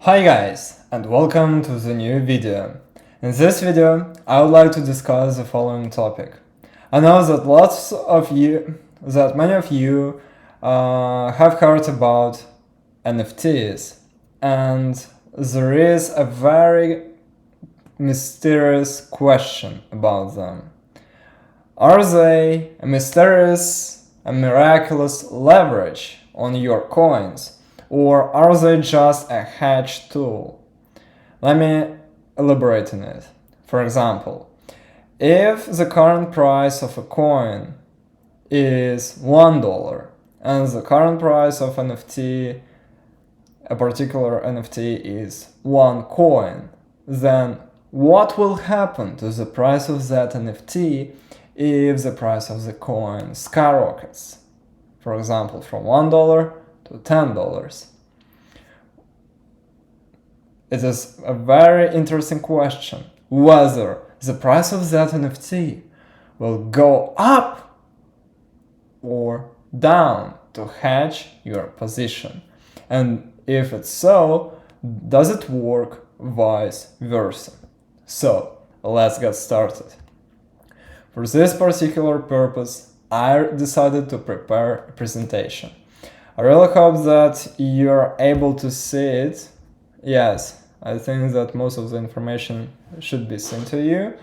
Hi guys, and welcome to the new video. In this video, I would like to discuss the following topic. I know that many of you have heard about NFTs, and there is a very mysterious question about them. Are they a mysterious and miraculous leverage on your coins? Or are they just a hedge tool? Let me elaborate on it. For example, if the current price of a coin is $1 and the current price of a particular NFT is 1 coin, then what will happen to the price of that NFT if the price of the coin skyrockets? For example, from $1 to $10. It is a very interesting question whether the price of that NFT will go up or down to hedge your position. And if it's so, does it work vice versa? So let's get started. For this particular purpose, I decided to prepare a presentation. I really hope that you're able to see it. Yes, I think that most of the information should be seen to you.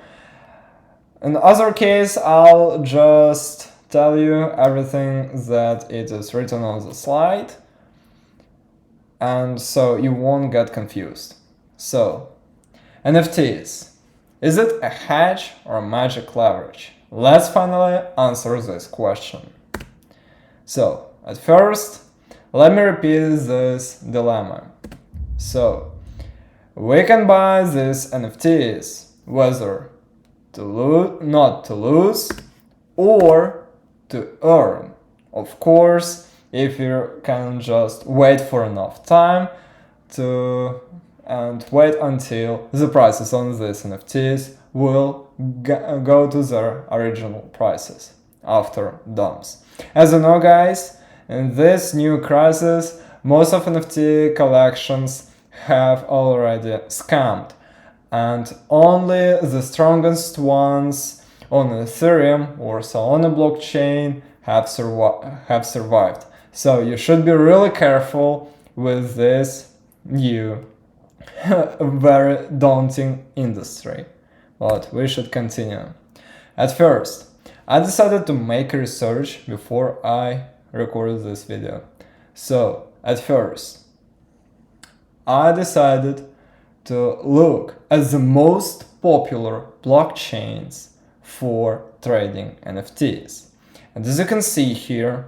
In other case, I'll just tell you everything that it is written on the slide, and so you won't get confused. So, NFTs. Is it a hedge or a magic leverage? Let's finally answer this question. So, at first, let me repeat this dilemma. So, we can buy these NFTs whether not to lose or to earn. Of course, if you can just wait for enough time and wait until the prices on these NFTs will go to their original prices after dumps. As you know, guys, in this new crisis, most of NFT collections have already scammed, and only the strongest ones on Ethereum or Solana blockchain have survived. So you should be really careful with this new very daunting industry. But we should continue. At first, I decided to make research before I recorded this video. So, at first, I decided to look at the most popular blockchains for trading NFTs. And as you can see here,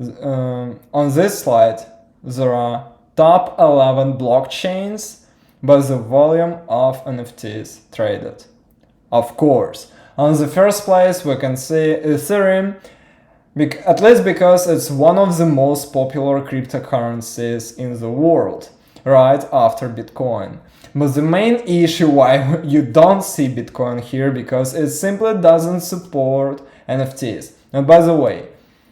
on this slide, there are top 11 blockchains by the volume of NFTs traded. Of course, on the first place we can see Ethereum, at least because it's one of the most popular cryptocurrencies in the world, right after Bitcoin. But the main issue why you don't see Bitcoin here, because it simply doesn't support NFTs. And by the way,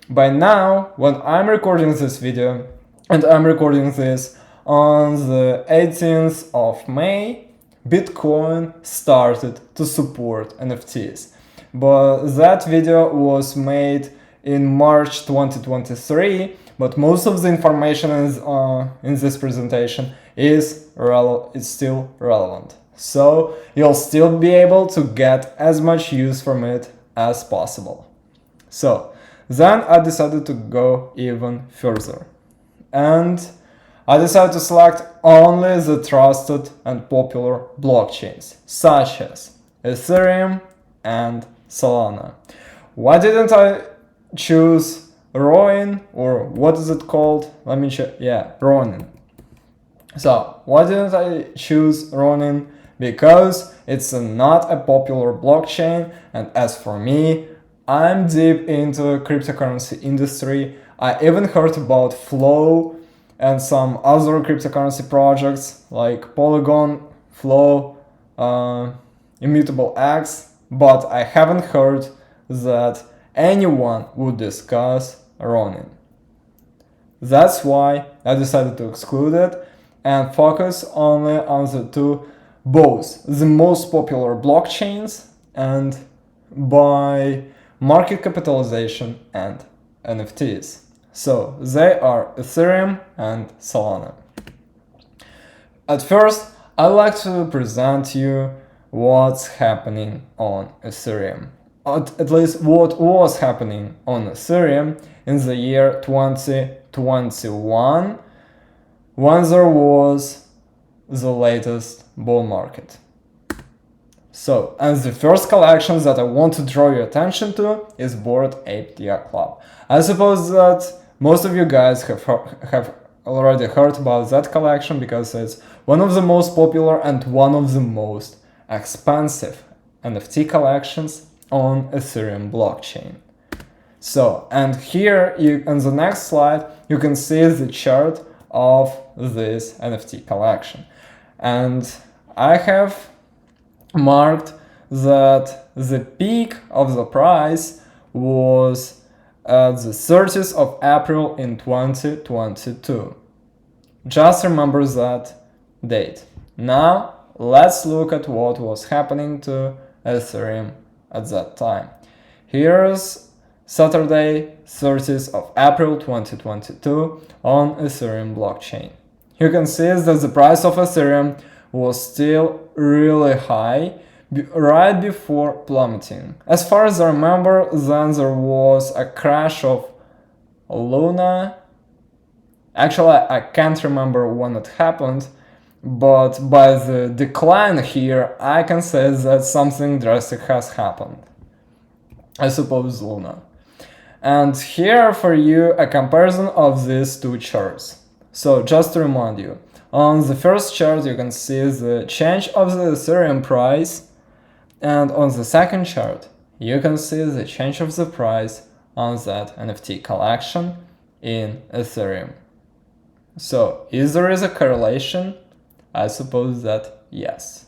by now, when I'm recording this video, and I'm recording this on the 18th of May, Bitcoin started to support NFTs. But that video was made in March 2023, but most of the information in this presentation is still relevant. So you'll still be able to get as much use from it as possible. So then I decided to go even further. And I decided to select only the trusted and popular blockchains, such as Ethereum and Solana. Why didn't I choose Ronin, or what is it called? Let me check. Yeah, Ronin. So, why didn't I choose Ronin? Because it's not a popular blockchain, and as for me, I'm deep into the cryptocurrency industry. I even heard about Flow and some other cryptocurrency projects like Polygon, Flow, Immutable X, but I haven't heard that anyone would discuss Ronin. That's why I decided to exclude it, and focus only on the two, both the most popular blockchains and by market capitalization and NFTs. So they are Ethereum and Solana. At first, I'd like to present you what's happening on Ethereum. At least what was happening on Ethereum in the year 2021 when there was the latest bull market. So, and the first collection that I want to draw your attention to is Bored Ape Yacht Club. I suppose that most of you guys have already heard about that collection because it's one of the most popular and one of the most expensive NFT collections on Ethereum blockchain. So, and here on the next slide, you can see the chart of this NFT collection. And I have marked that the peak of the price was at the 30th of April in 2022. Just remember that date. Now, let's look at what was happening to Ethereum at that time. Here's Saturday, 30th of April 2022 on Ethereum blockchain. You can see that the price of Ethereum was still really high right before plummeting. As far as I remember, then there was a crash of Luna. Actually, I can't remember when it happened, but by the decline here, I can say that something drastic has happened. I suppose Luna. And here for you a comparison of these two charts. So just to remind you, on the first chart you can see the change of the Ethereum price, and on the second chart you can see the change of the price on that NFT collection in Ethereum. So, is there a correlation? I suppose that yes.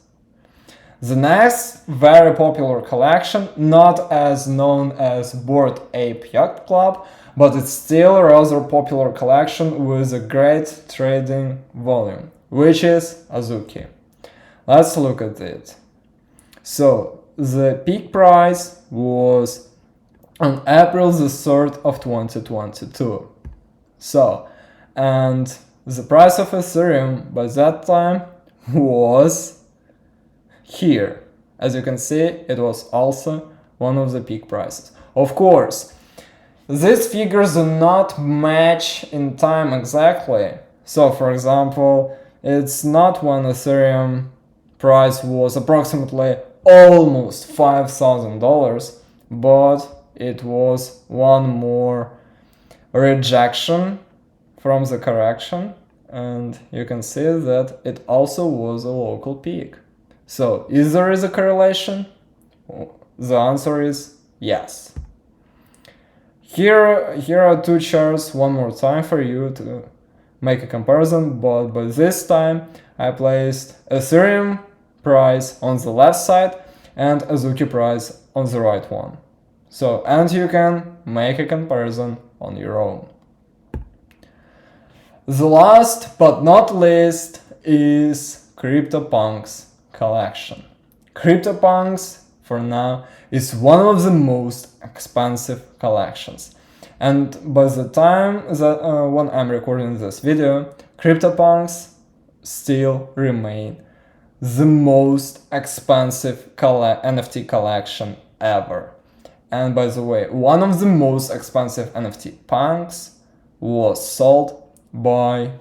The next very popular collection, not as known as Bored Ape Yacht Club, but it's still a rather popular collection with a great trading volume, which is Azuki. Let's look at it. So, the peak price was on April the 3rd of 2022. So, and the price of Ethereum by that time was here. As you can see, it was also one of the peak prices. Of course, these figures do not match in time exactly. So, for example, it's not when Ethereum price was approximately almost $5,000, but it was one more rejection from the correction, and you can see that it also was a local peak. So, is there a correlation? The answer is yes. Here are two charts one more time for you to make a comparison, but by this time I placed Ethereum price on the left side and Azuki price on the right one. So, and you can make a comparison on your own. The last but not least is CryptoPunks collection. CryptoPunks for now is one of the most expensive collections, and by the time that when I'm recording this video, CryptoPunks still remain the most expensive NFT collection ever. And by the way, one of the most expensive NFT punks was sold by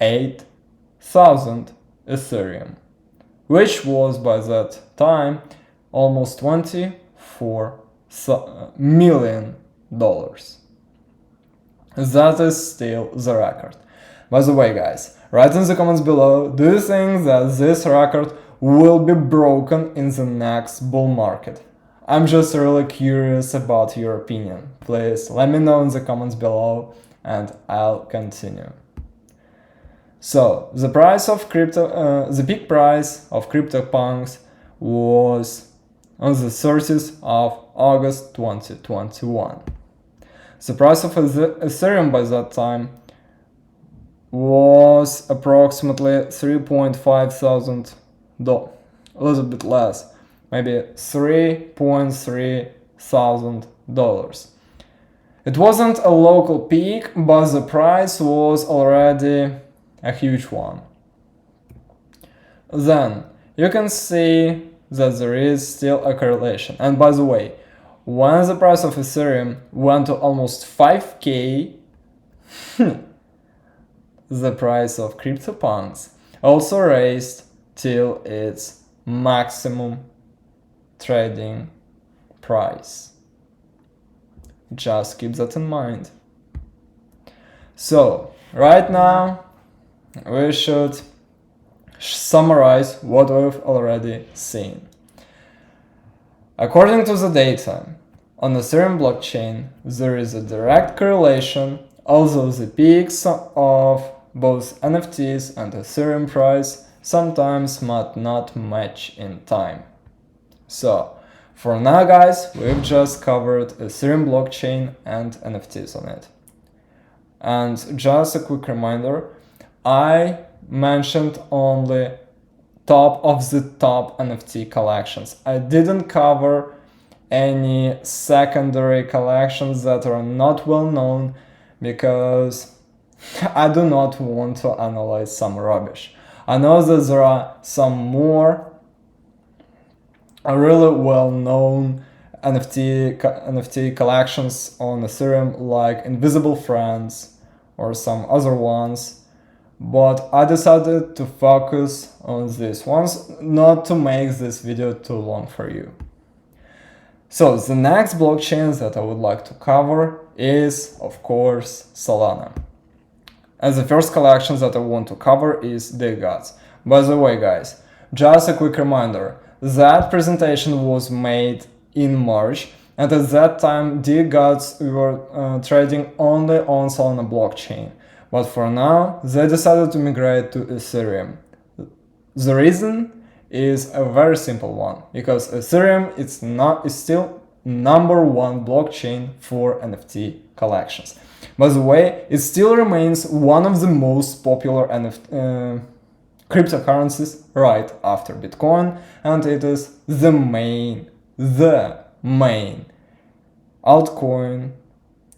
8,000 Ethereum, which was by that time almost $24 million. That is still the record. By the way, guys, write in the comments below, do you think that this record will be broken in the next bull market? I'm just really curious about your opinion. Please let me know in the comments below and I'll continue. So, the peak price of CryptoPunks was on the 30th of August 2021. The price of Ethereum by that time was approximately $3,500, a little bit less, maybe $3,300. It wasn't a local peak, but the price was already a huge one. Then you can see that there is still a correlation. And by the way, when the price of Ethereum went to almost 5K, the price of CryptoPunks also raised till its maximum trading price. Just keep that in mind. So, right now, we should summarize what we've already seen. According to the data, on the Ethereum blockchain, there is a direct correlation, although the peaks of both NFTs and Ethereum price sometimes might not match in time. So, for now guys, we've just covered Ethereum blockchain and NFTs on it. And just a quick reminder, I mentioned only top of the top NFT collections. I didn't cover any secondary collections that are not well known because I do not want to analyze some rubbish. I know that there are some more really well-known NFT collections on Ethereum like Invisible Friends or some other ones, but I decided to focus on these ones, not to make this video too long for you. So the next blockchain that I would like to cover is, of course, Solana. And the first collection that I want to cover is DeGods. By the way, guys, just a quick reminder, that presentation was made in March, and at that time DeGods were trading only on Solana blockchain. But for now, they decided to migrate to Ethereum. The reason is a very simple one, because Ethereum is still #1 blockchain for NFT collections. By the way, it still remains one of the most popular cryptocurrencies right after Bitcoin, and it is the main altcoin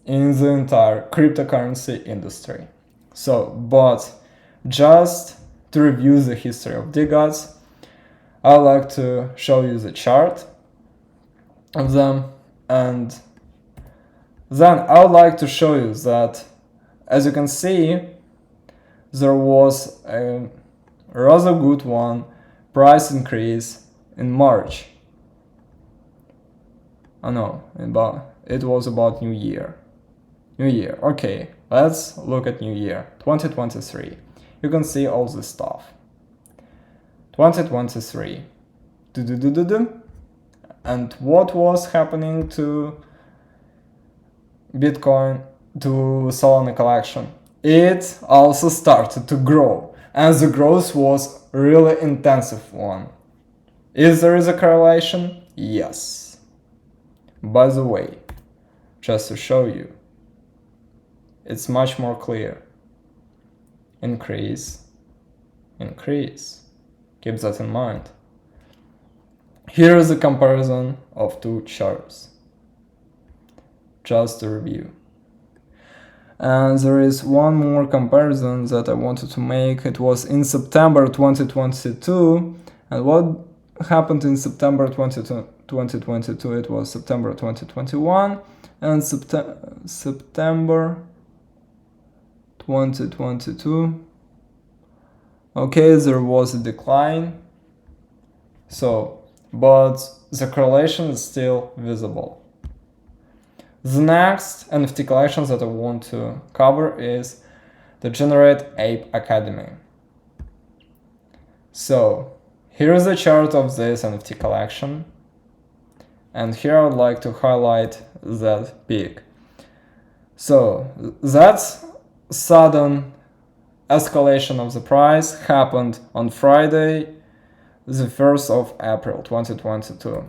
in the entire cryptocurrency industry. So, but just to review the history of DeGods, I'd like to show you the chart of them, and then I would like to show you that, as you can see, there was a rather good price increase in March. Oh no, it was about New Year. Okay, let's look at New Year, 2023. You can see all this stuff. 2023. And what was happening to Bitcoin, to Solana collection? It also started to grow, and the growth was really intensive one. Is there a correlation? Yes. By the way, just to show you, it's much more clear. Increase. Keep that in mind. Here is a comparison of two charts, just to review. And there is one more comparison that I wanted to make. It was in September 2022, and what happened in September 2022? It was September 2021 and September 2022. Okay, there was a decline. So, but the correlation is still visible. The next NFT collection that I want to cover is the Generate Ape Academy. So, here is a chart of this NFT collection, and here I would like to highlight that peak. So, that sudden escalation of the price happened on Friday, the 1st of April 2022.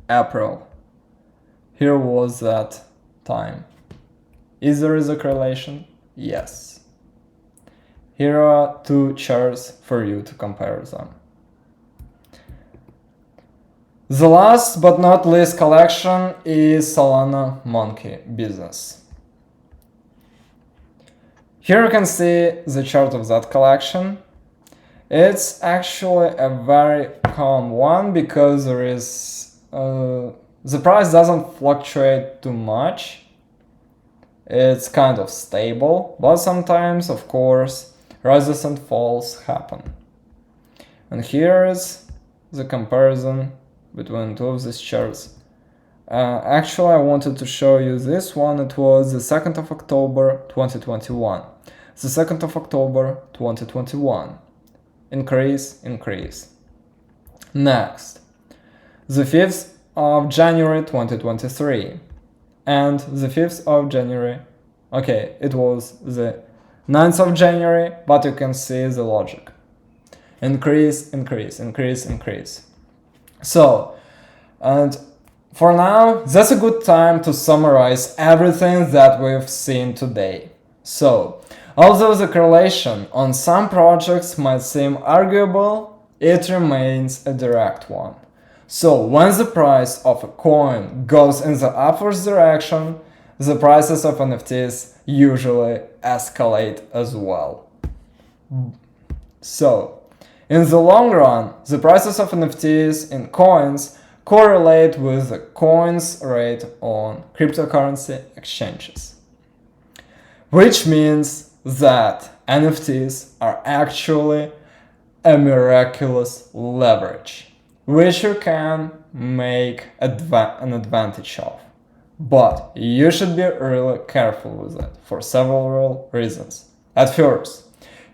April. Here was that time. Is there a correlation? Yes. Here are two charts for you to compare them. The last but not least collection is Solana Monkey Business. Here you can see the chart of that collection. It's actually a very calm one because there is the price doesn't fluctuate too much. It's kind of stable, but sometimes, of course, rises and falls happen. And here is the comparison between two of these charts. Actually, I wanted to show you this one. It was the 2nd of October 2021. The 2nd of October 2021. Increase, increase. Next, the 5th of January 2023. And the 5th of January, okay, it was the 9th of January, but you can see the logic. Increase, increase, increase, increase. So, and for now, that's a good time to summarize everything that we've seen today. So, although the correlation on some projects might seem arguable, it remains a direct one. So, when the price of a coin goes in the upwards direction, the prices of NFTs usually escalate as well. So, in the long run, the prices of NFTs in coins correlate with the coin's rate on cryptocurrency exchanges. Which means that NFTs are actually a miraculous leverage, which you can make an advantage of. But you should be really careful with it for several reasons. At first,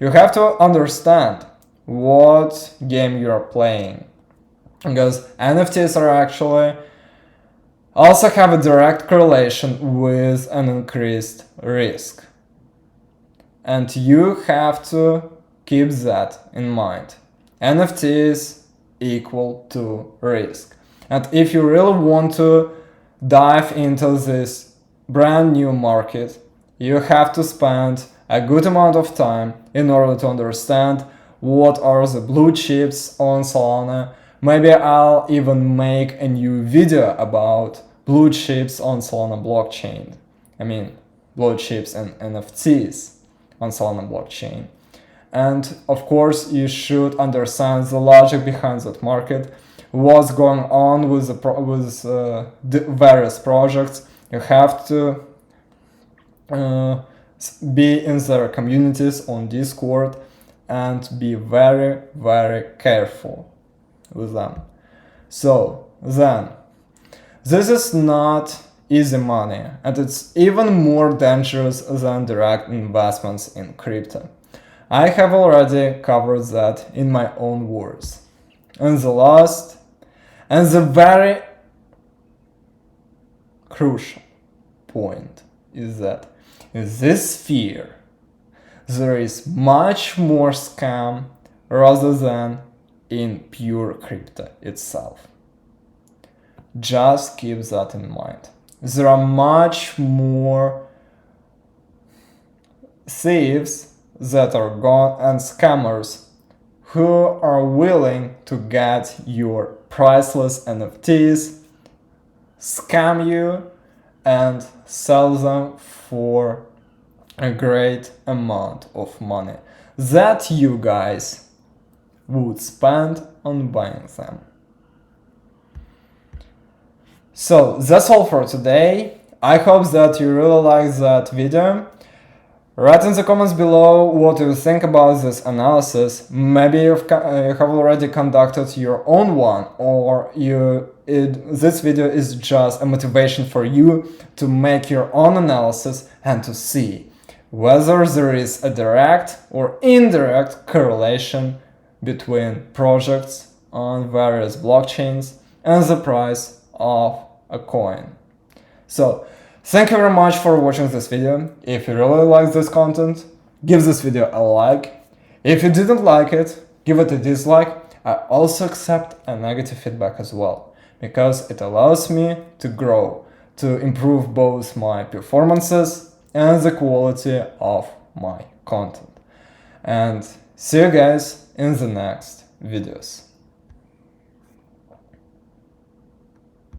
you have to understand what game you are playing, because NFTs are actually also have a direct correlation with an increased risk. And you have to keep that in mind. NFTs equal to risk. And if you really want to dive into this brand new market, you have to spend a good amount of time in order to understand what are the blue chips on Solana. Maybe I'll even make a new video about blue chips on Solana blockchain. I mean, blue chips and NFTs on Solana blockchain. And of course, you should understand the logic behind that market, what's going on with the various projects. You have to be in their communities on Discord and be very, very careful with them. So then, this is not easy money, and it's even more dangerous than direct investments in crypto. I have already covered that in my own words. And the last and the very crucial point is that in this sphere there is much more scam rather than in pure crypto itself. Just keep that in mind. There are much more thieves that are gone and scammers who are willing to get your priceless NFTs, scam you, and sell them for a great amount of money that you guys would spend on buying them. So that's all for today. I hope that you really liked that video. Write in the comments below what you think about this analysis. Maybe you have already conducted your own one, or this video is just a motivation for you to make your own analysis and to see whether there is a direct or indirect correlation between projects on various blockchains and the price of a coin. So, thank you very much for watching this video. If you really like this content, give this video a like. If you didn't like it, give it a dislike. I also accept a negative feedback as well, because it allows me to grow, to improve both my performances and the quality of my content. And see you guys in the next videos.